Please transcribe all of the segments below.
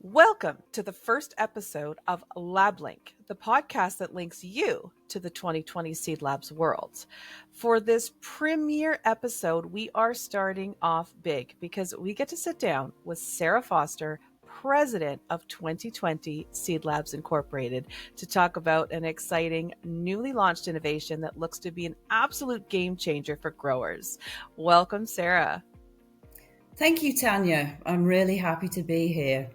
Welcome to the first episode of LabLink, the podcast that links you to the 2020 Seed Labs world. For this premiere episode, we are starting off big because we get to sit down with Sarah Foster, president of 2020 Seed Labs Incorporated, to talk about an exciting, newly launched innovation that looks to be an absolute game changer for growers. Welcome, Sarah. Thank you, Tanya. I'm really happy to be here.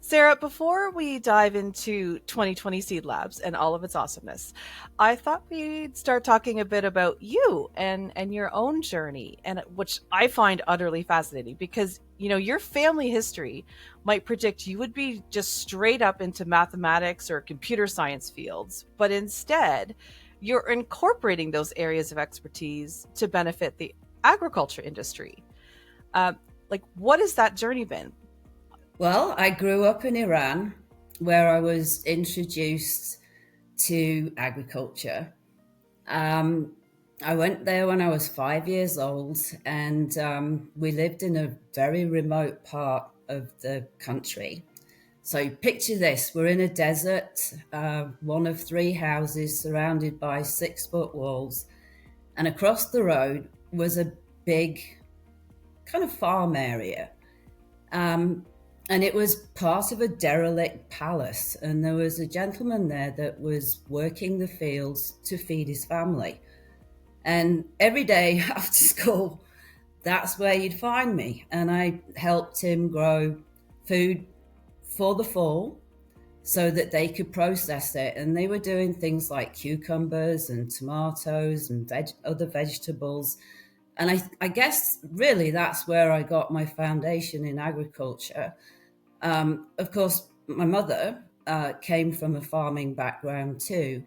Sarah, before we dive into 2020 Seed Labs and all of its awesomeness, I thought we'd start talking a bit about you and your own journey, and which I find utterly fascinating because, you know, your family history might predict you would be just straight up into mathematics or computer science fields, but instead you're incorporating those areas of expertise to benefit the agriculture industry. What has that journey been? Well, I grew up in Iran, where I was introduced to agriculture. I went there when I was 5 years old, and we lived in a very remote part of the country. So picture this, we're in a desert, one of three houses surrounded by 6-foot walls, and across the road was a big kind of farm area. And it was part of a derelict palace. And there was a gentleman there that was working the fields to feed his family. And every day after school, that's where you'd find me. And I helped him grow food for the fall so that they could process it. And they were doing things like cucumbers and tomatoes and other vegetables. And I guess really that's where I got my foundation in agriculture. Of course, my mother came from a farming background too.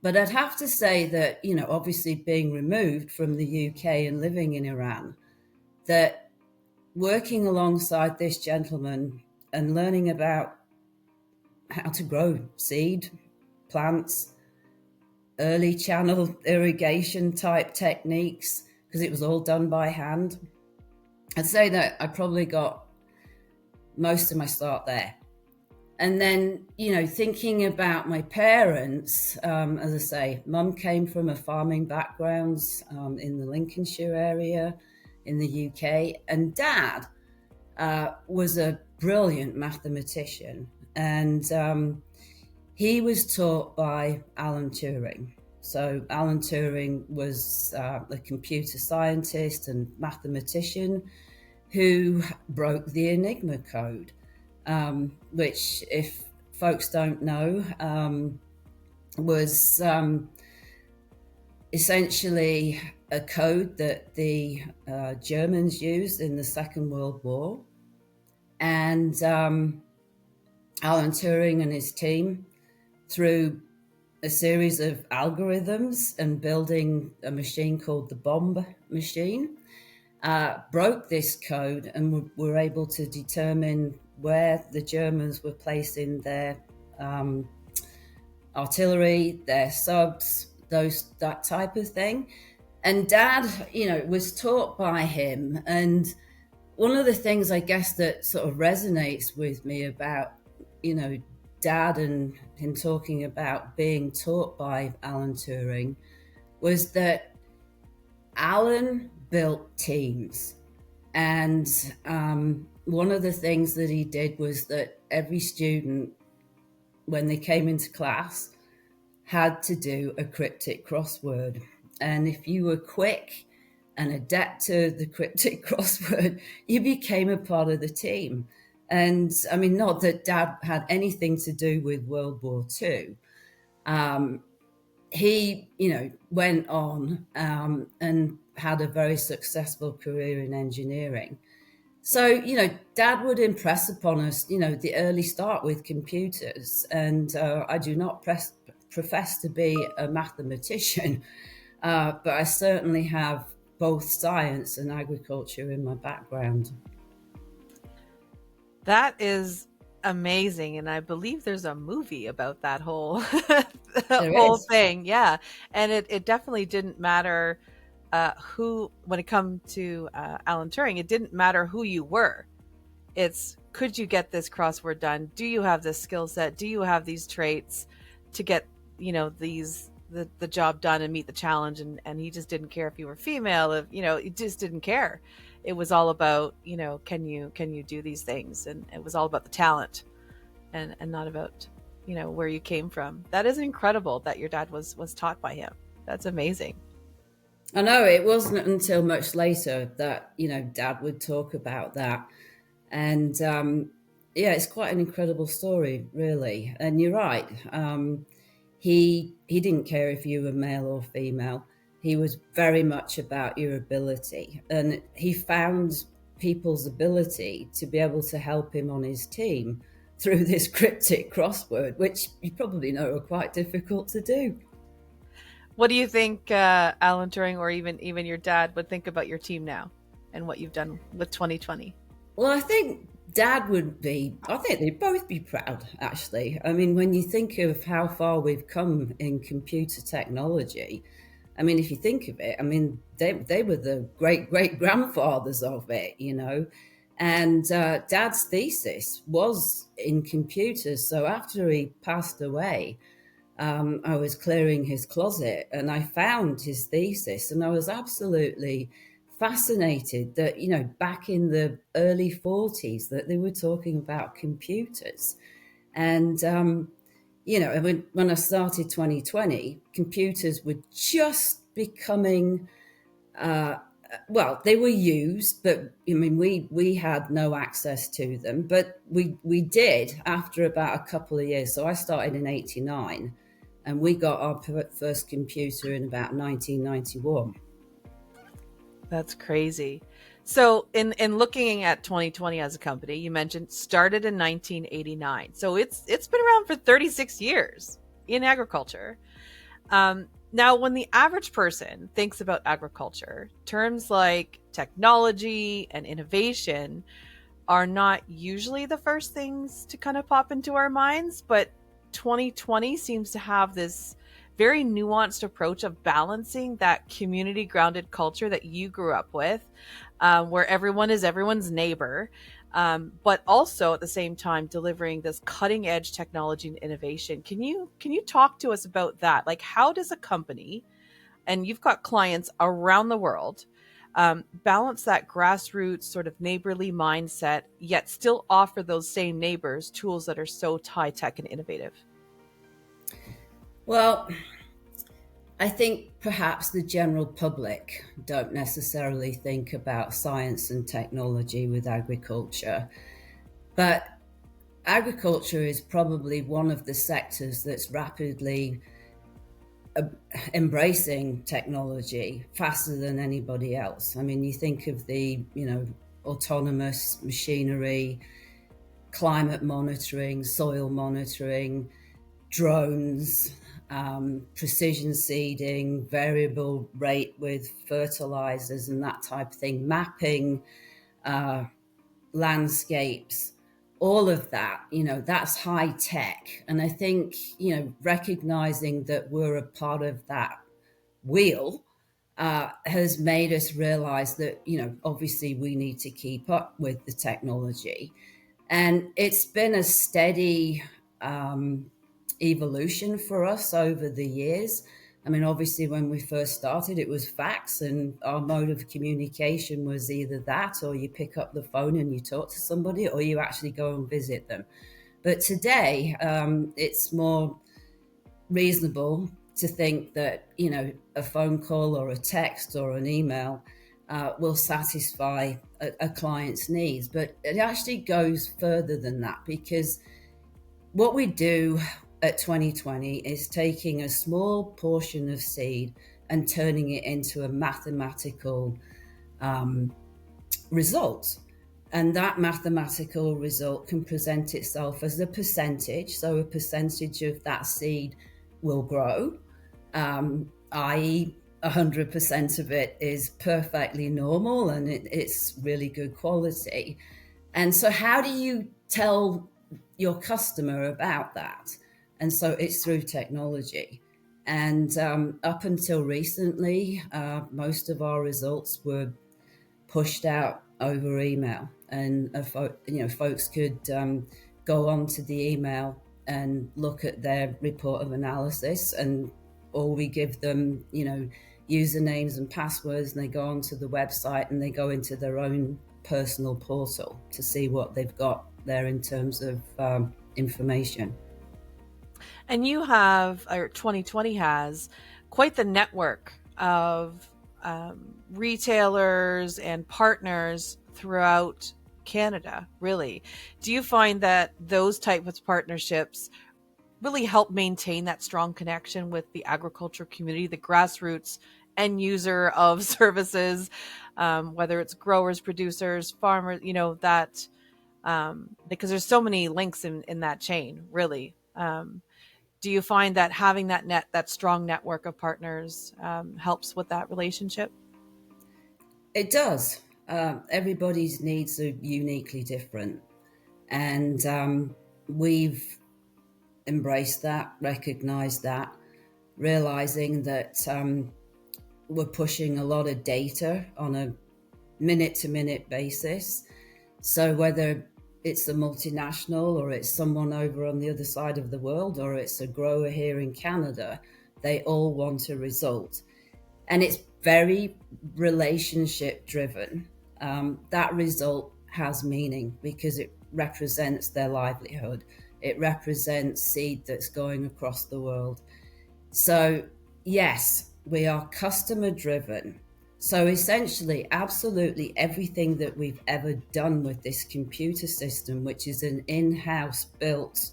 But I'd have to say that, you know, obviously being removed from the UK and living in Iran, that working alongside this gentleman and learning about how to grow seed, plants, early channel irrigation type techniques, because it was all done by hand, I'd say that I probably got most of my start there. And then, you know, thinking about my parents, as I say, mum came from a farming background in the Lincolnshire area in the UK, and dad was a brilliant mathematician, and he was taught by Alan Turing. So Alan Turing was a computer scientist and mathematician who broke the Enigma code, which, if folks don't know, was essentially a code that the Germans used in the Second World War. And Alan Turing and his team, through a series of algorithms and building a machine called the bomb machine, broke this code and were able to determine where the Germans were placing their artillery, their subs, that type of thing. And dad, you know, was taught by him. And one of the things I guess that sort of resonates with me about, you know, dad and him talking about being taught by Alan Turing was that Alan built teams. And one of the things that he did was that every student, when they came into class, had to do a cryptic crossword. And if you were quick and adept to the cryptic crossword, you became a part of the team. And I mean, not that dad had anything to do with World War II. He, you know, went on and had a very successful career in engineering. So, you know, dad would impress upon us, you know, the early start with computers. And I do not profess to be a mathematician, but I certainly have both science and agriculture in my background. That is amazing, and I believe there's a movie about that whole thing. Yeah, and it definitely didn't matter who, when it come to Alan Turing, it didn't matter who you were. It's, could you get this crossword done? Do you have this skill set? Do you have these traits to get, the job done and meet the challenge? And he just didn't care if you were female, if, he just didn't care. It was all about, can you do these things? And it was all about the talent, and not about, where you came from. That is incredible that your dad was taught by him. That's amazing. I know it wasn't until much later that, Dad would talk about that. And yeah, it's quite an incredible story, really. And you're right. He didn't care if you were male or female. He was very much about your ability, and he found people's ability to be able to help him on his team through this cryptic crossword, which you probably know are quite difficult to do. What do you think, Alan Turing, or even your dad would think about your team now and what you've done with 2020? Well, I think Dad would be, I think they'd both be proud, actually. I mean, when you think of how far we've come in computer technology, I mean, if you think of it, I mean, they were the great grandfathers of it. And Dad's thesis was in computers. So after he passed away, I was clearing his closet and I found his thesis, and I was absolutely fascinated that, back in the early 40s, that they were talking about computers. And, when I started 2020, computers were just becoming, uh, well, they were used, but I mean, we had no access to them, but we did after about a couple of years. So I started in '89, and we got our first computer in about 1991. That's crazy. So in looking at 2020 as a company, you mentioned started in 1989. So it's been around for 36 years in agriculture. Now, when the average person thinks about agriculture, terms like technology and innovation are not usually the first things to kind of pop into our minds, but 2020 seems to have this very nuanced approach of balancing that community grounded culture that you grew up with, where everyone is everyone's neighbor, but also at the same time delivering this cutting edge technology and innovation. Can you talk to us about that? Like, how does a company, and you've got clients around the world, balance that grassroots sort of neighborly mindset, yet still offer those same neighbors tools that are so high tech and innovative? Well, I think perhaps the general public don't necessarily think about science and technology with agriculture, but agriculture is probably one of the sectors that's rapidly embracing technology faster than anybody else. I mean, you think of the, autonomous machinery, climate monitoring, soil monitoring, drones, precision seeding, variable rate with fertilizers and that type of thing, mapping landscapes, all of that, that's high tech. And I think, recognizing that we're a part of that wheel has made us realize that, obviously we need to keep up with the technology. And it's been a steady evolution for us over the years. I mean, obviously, when we first started, it was fax, and our mode of communication was either that, or you pick up the phone and you talk to somebody, or you actually go and visit them. But today, it's more reasonable to think that, a phone call or a text or an email will satisfy a client's needs. But it actually goes further than that, because what we do at 2020 is taking a small portion of seed and turning it into a mathematical result. And that mathematical result can present itself as a percentage. So a percentage of that seed will grow, i.e., 100% of it is perfectly normal and it's really good quality. And so, how do you tell your customer about that? And so, it's through technology. And up until recently, most of our results were pushed out over email. and folks could go onto the email and look at their report of analysis, and or we give them usernames and passwords, and they go onto the website and they go into their own personal portal to see what they've got there in terms of information. And you have, or 2020 has, quite the network of retailers and partners throughout Canada, really. Do you find that those type of partnerships really help maintain that strong connection with the agriculture community, the grassroots end user of services, whether it's growers, producers, farmers, that because there's so many links in that chain, really. Do you find that having that strong network of partners helps with that relationship? It does. Everybody's needs are uniquely different, and we've embraced that, recognized that, realizing that we're pushing a lot of data on a minute to minute basis. So whether it's a multinational or it's someone over on the other side of the world or it's a grower here in Canada, they all want a result. And it's very relationship driven. That result has meaning because it represents their livelihood. It represents seed that's going across the world. So, yes, we are customer driven. So, essentially, absolutely everything that we've ever done with this computer system, which is an in house built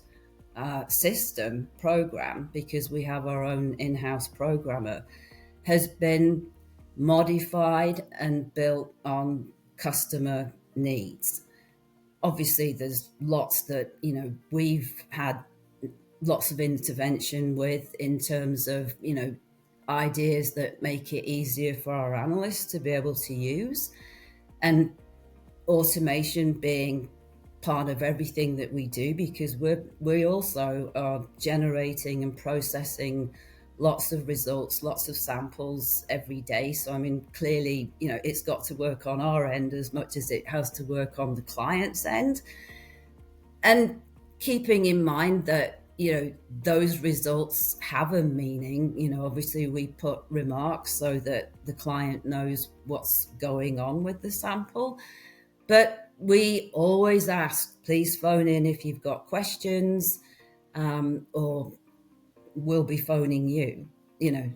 system program, because we have our own in house programmer, has been modified and built on customer needs. Obviously, there's lots that we've had lots of intervention with in terms of ideas that make it easier for our analysts to be able to use, and automation being part of everything that we do, because we also are generating and processing lots of results, lots of samples every day. So I mean, clearly, it's got to work on our end as much as it has to work on the client's end, and keeping in mind that those results have a meaning. Obviously we put remarks so that the client knows what's going on with the sample, but we always ask, please phone in if you've got questions, or we'll be phoning you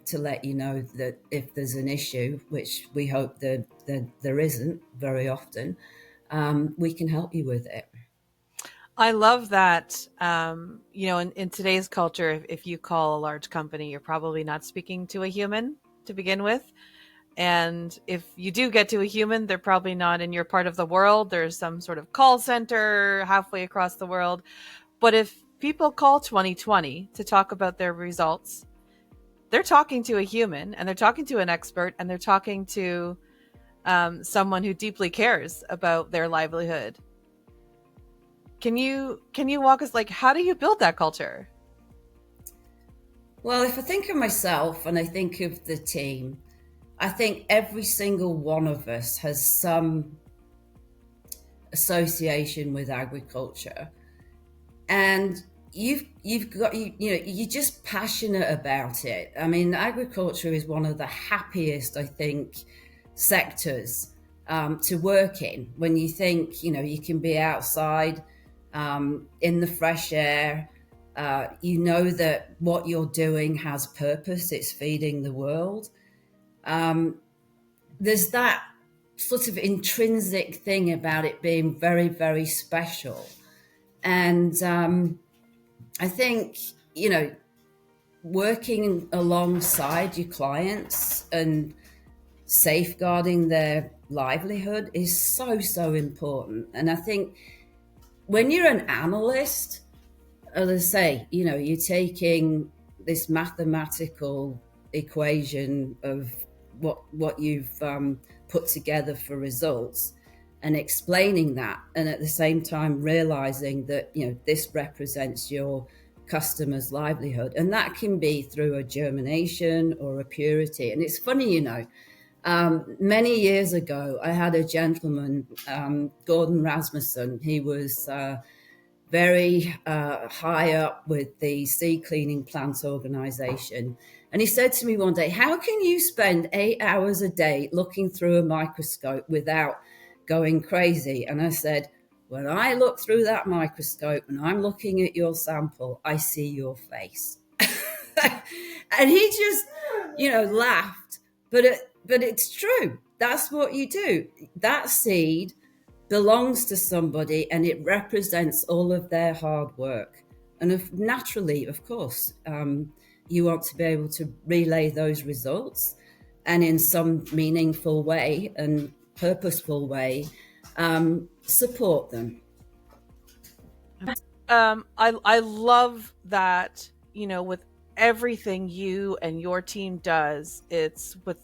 to let you know that if there's an issue, which we hope that there isn't very often, we can help you with it. I love that. In today's culture, if you call a large company, you're probably not speaking to a human to begin with. And if you do get to a human, they're probably not in your part of the world. There's some sort of call center halfway across the world. But if people call 2020 to talk about their results, they're talking to a human, and they're talking to an expert, and they're talking to someone who deeply cares about their livelihood. Can you walk us, like, how do you build that culture? Well, if I think of myself and I think of the team, I think every single one of us has some association with agriculture, and you're just passionate about it. I mean, agriculture is one of the happiest, I think, sectors to work in. When you think you can be outside in the fresh air, that what you're doing has purpose. It's feeding the world. There's that sort of intrinsic thing about it being very, very special. And I think, working alongside your clients and safeguarding their livelihood is so, so important. And I think when you're an analyst, as I say, you're taking this mathematical equation of what you've put together for results and explaining that, and at the same time realizing that this represents your customer's livelihood, and that can be through a germination or a purity. And it's funny, Many years ago, I had a gentleman, Gordon Rasmussen. He was very high up with the Sea Cleaning Plants Organization. And he said to me one day, "How can you spend 8 hours a day looking through a microscope without going crazy?" And I said, "When I look through that microscope and I'm looking at your sample, I see your face." And he just, laughed. But it's true. That's what you do. That seed belongs to somebody and it represents all of their hard work. And naturally, of course, you want to be able to relay those results and in some meaningful way and purposeful way support them. I love that, with everything you and your team does, it's with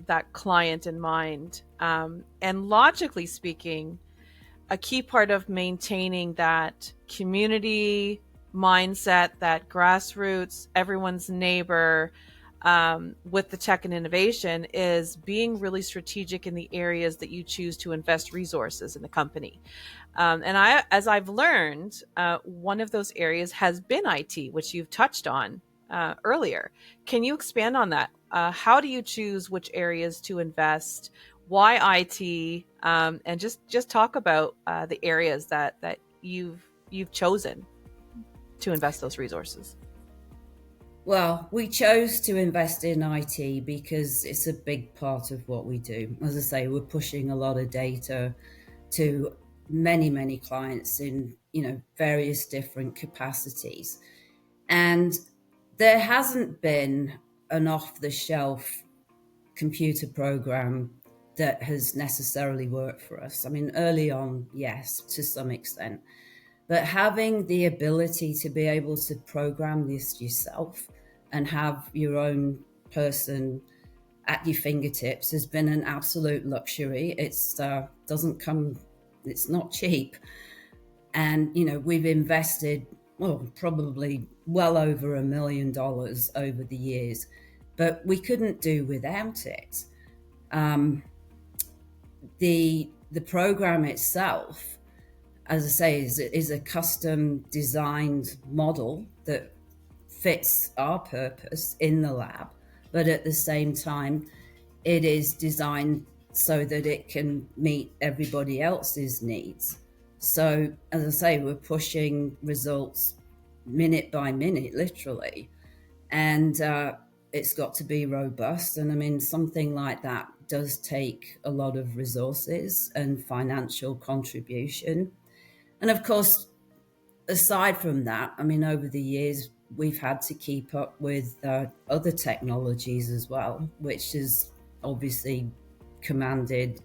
that client in mind. And logically speaking, a key part of maintaining that community mindset, that grassroots, everyone's neighbor, with the tech and innovation, is being really strategic in the areas that you choose to invest resources in the company. As I've learned, one of those areas has been IT, which you've touched on earlier. Can you expand on that? How do you choose which areas to invest? Why IT? And just talk about the areas that you've chosen to invest those resources. Well, we chose to invest in IT because it's a big part of what we do. As I say, we're pushing a lot of data to many, many clients in, various different capacities. And there hasn't been an off-the-shelf computer program that has necessarily worked for us. I mean, early on, yes, to some extent. But having the ability to be able to program this yourself and have your own person at your fingertips has been an absolute luxury. It's doesn't come, it's not cheap. And, we've invested, well, probably well over $1 million over the years, but we couldn't do without it. The program itself, as I say, is a custom designed model that fits our purpose in the lab, but at the same time, it is designed so that it can meet everybody else's needs. So, as I say, we're pushing results minute by minute, literally, and it's got to be robust. And I mean, something like that does take a lot of resources and financial contribution. And of course, aside from that, I mean, over the years, we've had to keep up with other technologies as well, which has obviously commanded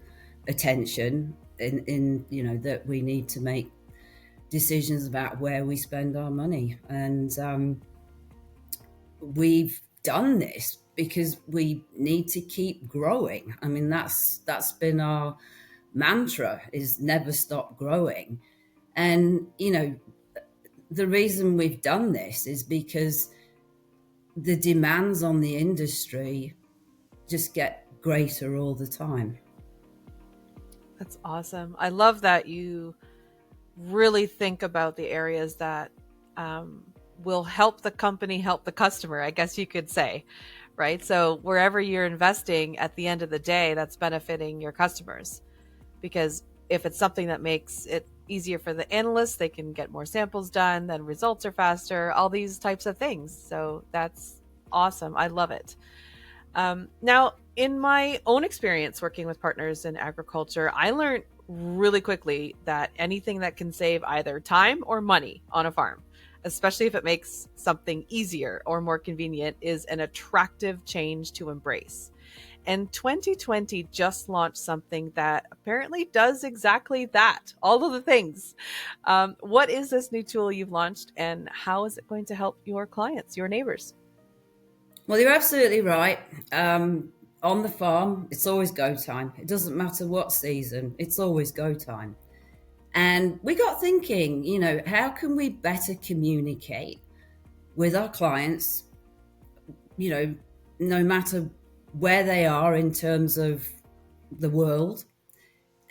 attention in that we need to make decisions about where we spend our money. And we've done this because we need to keep growing. I mean, that's been our mantra, is never stop growing. And the reason we've done this is because the demands on the industry just get greater all the time. That's awesome. I love that you really think about the areas that will help the company help the customer, I guess you could say, right? So wherever you're investing, at the end of the day, that's benefiting your customers. Because if it's something that makes it easier for the analysts, they can get more samples done, then results are faster, all these types of things. So that's awesome. I love it. Now, in my own experience working with partners in agriculture, I learned really quickly that anything that can save either time or money on a farm, especially if it makes something easier or more convenient, is an attractive change to embrace. And 2020 just launched something that apparently does exactly that, all of the things. What is this new tool you've launched, and how is it going to help your clients, your neighbors? Well, you're absolutely right. On the farm, it's always go time. It doesn't matter what season, it's always go time. And we got thinking, how can we better communicate with our clients, no matter where they are in terms of the world.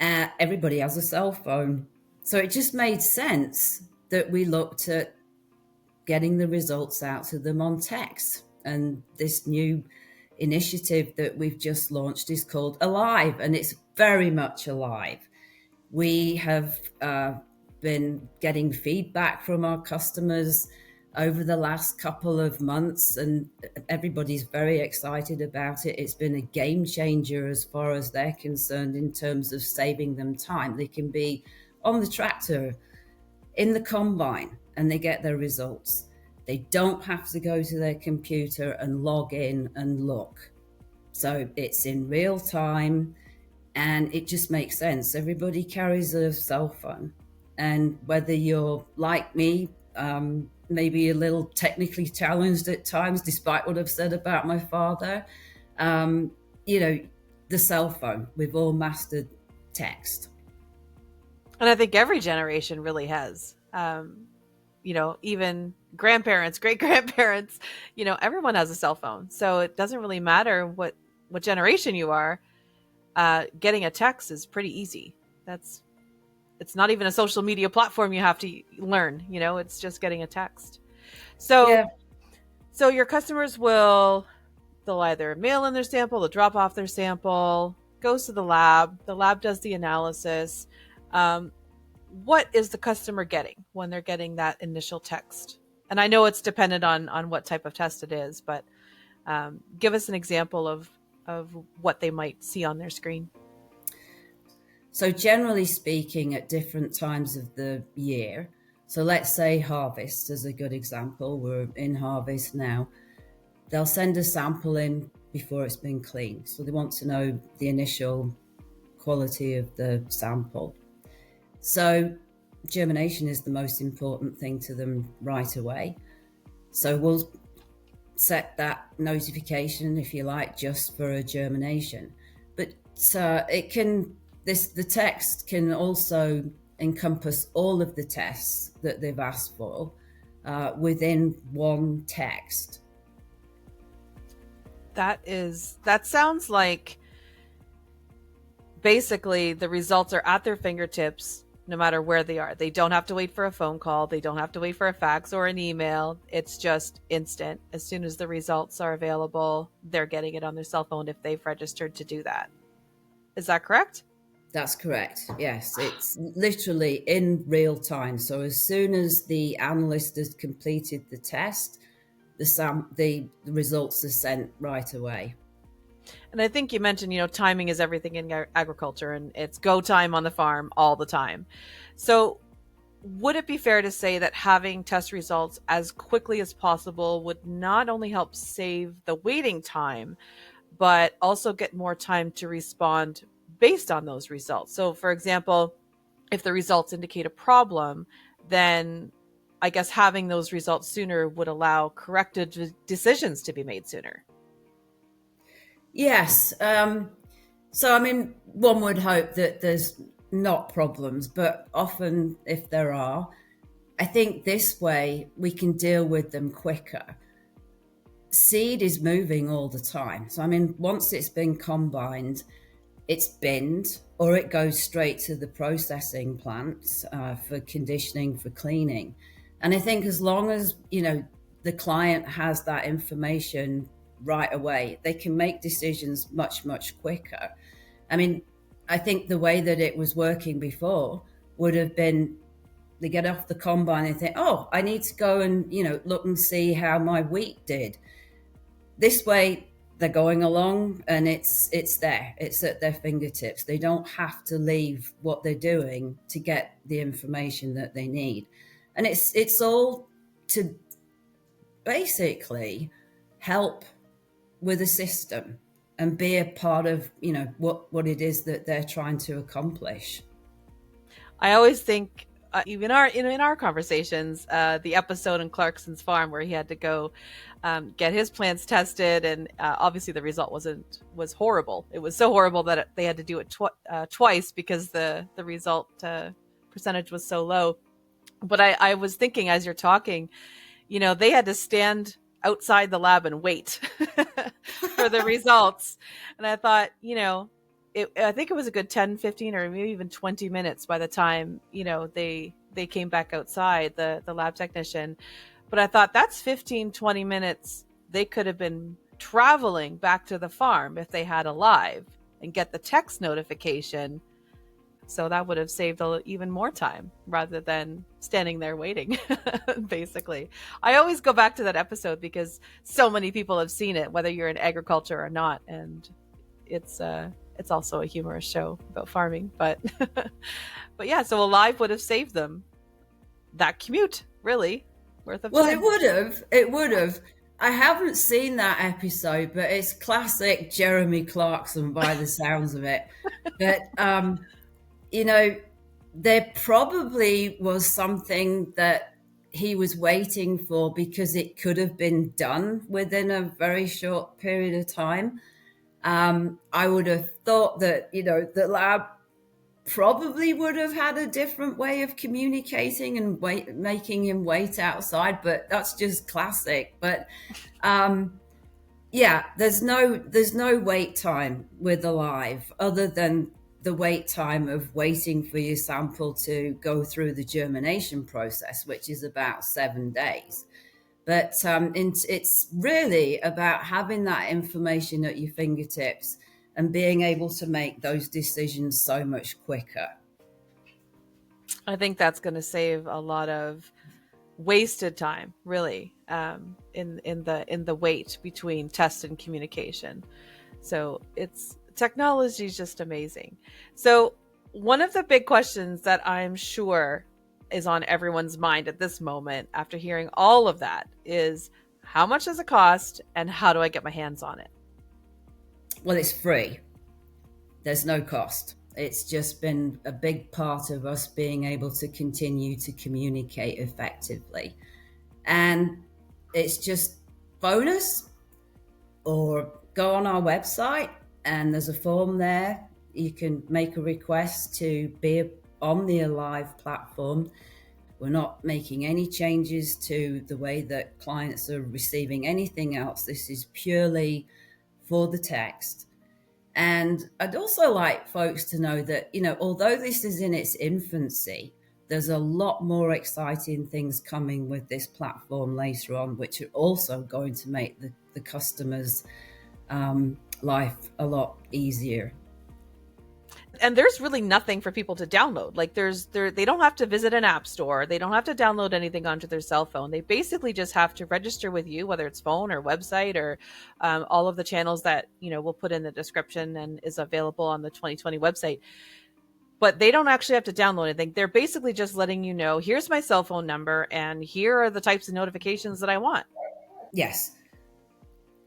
Everybody has a cell phone. So it just made sense that we looked at getting the results out to them on text. And this new initiative that we've just launched is called Alive, and it's very much alive. We have been getting feedback from our customers over the last couple of months, and everybody's very excited about it. It's been a game changer as far as they're concerned in terms of saving them time. They can be on the tractor, in the combine, and they get their results. They don't have to go to their computer and log in and look. So it's in real time, and it just makes sense. Everybody carries a cell phone. And whether you're like me, maybe a little technically challenged at times, despite what I've said about my father, um, you know, the cell phone, we've all mastered text. And I think every generation really has. Even grandparents, great grandparents, everyone has a cell phone. So it doesn't really matter what generation you are. Getting a text is pretty easy. It's not even a social media platform you have to learn. It's just getting a text. So Yeah. so your customers they'll either mail in their sample, they'll drop off their sample, goes to the lab. The lab does the analysis. Um, what is the customer getting when they're getting that initial text? And I know it's dependent on what type of test it is, but give us an example of what they might see on their screen. So, generally speaking, at different times of the year, so let's say harvest is a good example. We're in harvest now. They'll send a sample in before it's been cleaned. So, they want to know the initial quality of the sample. So, germination is the most important thing to them right away. So, we'll set that notification, if you like, just for a germination. But the text can also encompass all of the tests that they've asked for within one text. That sounds like basically the results are at their fingertips no matter where they are. They don't have to wait for a phone call. They don't have to wait for a fax or an email. It's just instant. As soon as the results are available, they're getting it on their cell phone if they've registered to do that. Is that correct? That's correct. Yes, it's literally in real time. So as soon as the analyst has completed the test, the results are sent right away. And I think you mentioned, timing is everything in agriculture, and it's go time on the farm all the time. So would it be fair to say that having test results as quickly as possible would not only help save the waiting time, but also get more time to respond based on those results? So, for example, if the results indicate a problem, then I guess having those results sooner would allow corrected decisions to be made sooner. Yes. So, I mean, one would hope that there's not problems, but often if there are, I think this way we can deal with them quicker. Seed is moving all the time. So, I mean, once it's been combined, it's binned or it goes straight to the processing plants for conditioning, for cleaning. And I think as long as, the client has that information right away, they can make decisions much, much quicker. I mean, I think the way that it was working before would have been they get off the combine and think, oh, I need to go and, look and see how my wheat did. This way, they're going along and it's there. It's at their fingertips. They don't have to leave what they're doing to get the information that they need. And it's all to basically help with a system and be a part of, what it is that they're trying to accomplish. I always think, even in our conversations, the episode in Clarkson's farm where he had to go get his plants tested, and obviously the result was horrible. It was so horrible that they had to do it twice because the result percentage was so low. But I was thinking as you're talking, they had to stand outside the lab and wait for the results. And I thought, I think it was a good 10, 15, or maybe even 20 minutes by the time, they came back outside, the lab technician. But I thought that's 15, 20 minutes. They could have been traveling back to the farm if they had a live and get the text notification. So that would have saved even more time rather than standing there waiting, basically. I always go back to that episode because so many people have seen it, whether you're in agriculture or not. And it's also a humorous show about farming. But but yeah, so a live would have saved them that commute, really, worth of time. Well, it would have. It would have. I haven't seen that episode, but it's classic Jeremy Clarkson by the sounds of it. But there probably was something that he was waiting for because it could have been done within a very short period of time. I would have thought that, the lab probably would have had a different way of communicating and making him wait outside, but that's just classic. But there's no wait time with the live other than the wait time of waiting for your sample to go through the germination process, which is about 7 days. But it's really about having that information at your fingertips and being able to make those decisions so much quicker. I think that's going to save a lot of wasted time, really, in the wait between test and communication. So technology is just amazing. So one of the big questions that I'm sure is on everyone's mind at this moment after hearing all of that is, how much does it cost and how do I get my hands on it? Well, it's free. There's no cost. It's just been a big part of us being able to continue to communicate effectively. And it's just bonus, or go on our website and there's a form there. You can make a request to be on the Alive platform. We're not making any changes to the way that clients are receiving anything else. This is purely for the text. And I'd also like folks to know that, although this is in its infancy, there's a lot more exciting things coming with this platform later on, which are also going to make the customer's life a lot easier. And there's really nothing for people to download. Like they don't have to visit an app store. They don't have to download anything onto their cell phone. They basically just have to register with you, whether it's phone or website or all of the channels that, we'll put in the description and is available on the 2020 website. But they don't actually have to download anything. They're basically just letting you know, here's my cell phone number and here are the types of notifications that I want. Yes.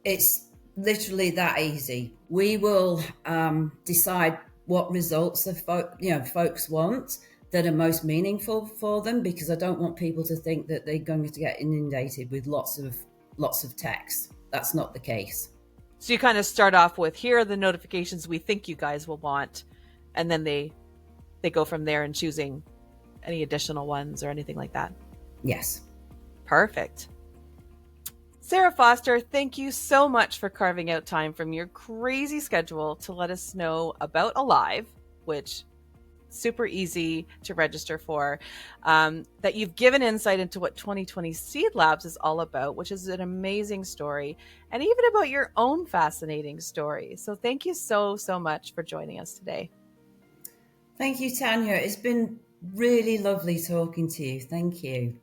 It's literally that easy. We will decide what results folks want that are most meaningful for them, because I don't want people to think that they're going to get inundated with lots of text. That's not the case. So you kind of start off with, here are the notifications we think you guys will want, and then they go from there and choosing any additional ones or anything like that. Yes. Perfect. Sarah Foster, thank you so much for carving out time from your crazy schedule to let us know about Alive, which super easy to register for, that you've given insight into what 2020 Seed Labs is all about, which is an amazing story, and even about your own fascinating story. So thank you so, so much for joining us today. Thank you, Tanya. It's been really lovely talking to you. Thank you.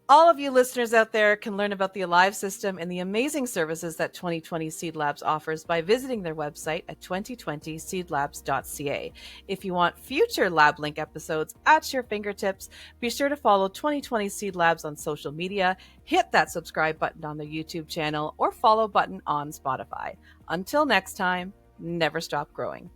All of you listeners out there can learn about the Alive system and the amazing services that 2020 Seed Labs offers by visiting their website at 2020seedlabs.ca. If you want future LabLink episodes at your fingertips, be sure to follow 2020 Seed Labs on social media, hit that subscribe button on their YouTube channel, or follow button on Spotify. Until next time, never stop growing.